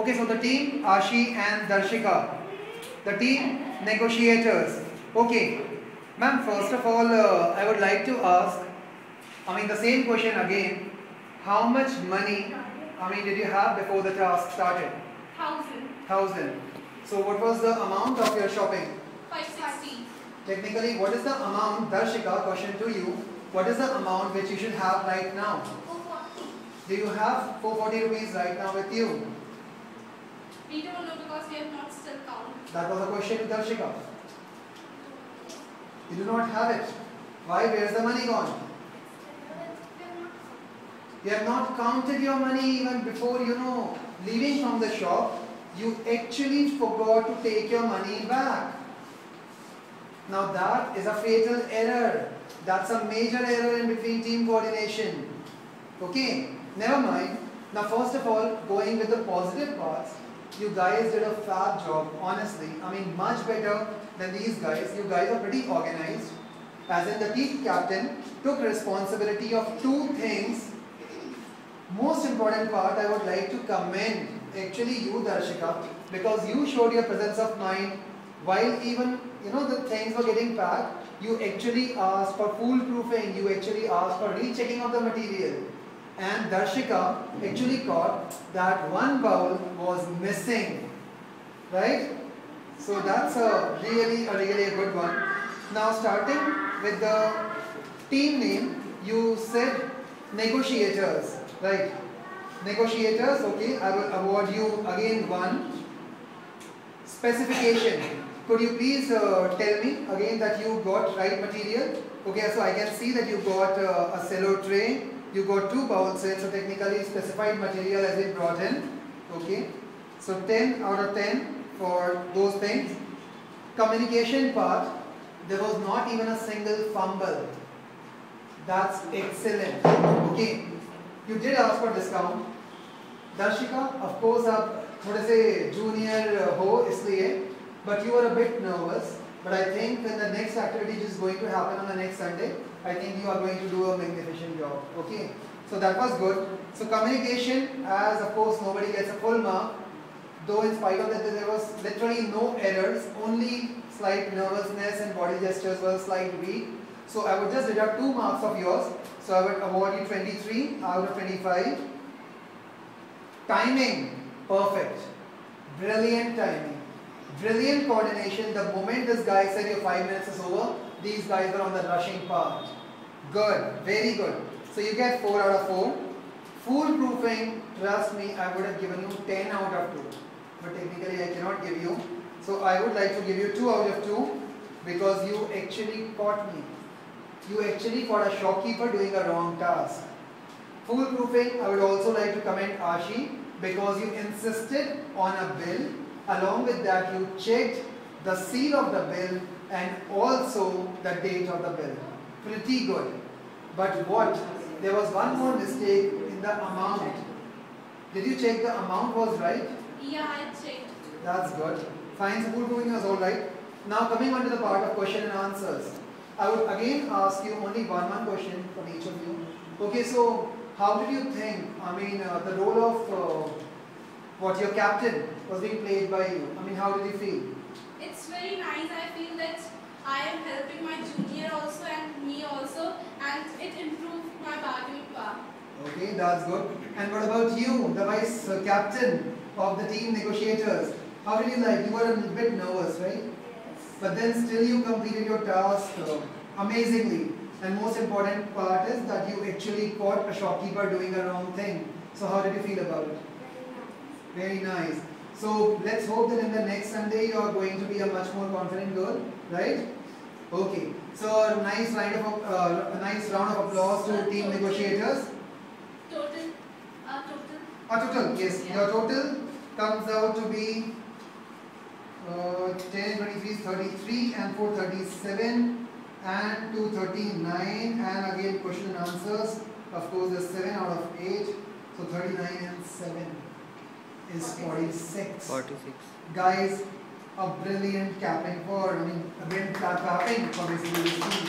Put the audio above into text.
Okay, so the team Ashi and Darshika, the team negotiators. Okay, ma'am, first of all, I would like to ask, the same question again. How much money, did you have before the task started? 1,000. So what was the amount of your shopping? 560. Technically, what is the amount, Darshika, question to you, what is the amount which you should have right now? 440. Do you have 440 rupees right now with you? We don't know because we have not still counted. That was a question to Darshika. You do not have it. Why? Where is the money gone? You have not counted your money even before, leaving from the shop. You actually forgot to take your money back. Now that is a fatal error. That's a major error in between team coordination. Okay, never mind. Now first of all, going with the positive parts, you guys did a fab job, honestly. Much better than these guys. You guys are pretty organized. As in, the team captain took responsibility of two things. Most important part, I would like to commend actually you, Darshika, because you showed your presence of mind while even the things were getting packed. You actually asked for foolproofing. You actually asked for rechecking of the material. And Darshika actually caught that one bowl was missing, right? So that's a really a good one. Now starting with the team name, you said negotiators, right? Negotiators, okay, I will award you again one. Specification. Could you please tell me again that you got right material? Okay, so I can see that you got a cello tray. You got two bowl sets, so technically specified material has been brought in. Okay, so 10 out of 10 for those things. Communication part, there was not even a single fumble. That's excellent. Okay, you did ask for discount. Darshika, of course, आप थोड़े से junior हो इसलिए, but you were a bit nervous. But I think when the next activity is going to happen on the next Sunday, I think you are going to do a magnificent job. Okay, so that was good. So communication, as of course nobody gets a full mark, though in spite of that there was literally no errors, only slight nervousness and body gestures were slightly weak. So I would just deduct 2 marks of yours. So I would award you 23 out of 25. Timing, perfect. Brilliant timing. Brilliant coordination. The moment this guy said your 5 minutes is over, these guys were on the rushing part. Good, very good. So you get 4 out of 4. Foolproofing, trust me, I would have given you 10 out of 2. But technically I cannot give you. So I would like to give you 2 out of 2 because you actually caught me. You actually caught a shopkeeper doing a wrong task. Foolproofing, I would also like to commend Ashi because you insisted on a bill. Along with that, you checked the seal of the bill and also the date of the bill. Pretty good. But what? There was one more mistake in the amount. Did you check the amount was right? Yeah, I checked. That's good. Fine, foolproofing was alright. Now coming on to the part of question and answers. I would again ask you only one question from each of you. Okay, so how did you think, the role of your captain was being played by you? How did you feel? It's very nice. I feel that I am helping my junior also and me also, and it improved my bargaining power. Okay, that's good. And what about you, the vice captain of the team negotiators? How did you like? You were a bit nervous, right? Yes. But then still you completed your task amazingly. And most important part is that you actually caught a shopkeeper doing a wrong thing. So how did you feel about it? Very nice. So let's hope that in the next Sunday you are going to be a much more confident girl, right? Okay. So a nice round of applause to team negotiators. Total. Total. Yes. Your total comes out to be 10, 23, 33 and 4, 37 and 2, 39, and again question and answers. Of course, there's 7 out of 8. So 39 and 7 is 46. Guys, a brilliant capping for, a brilliant clapping for basically this team.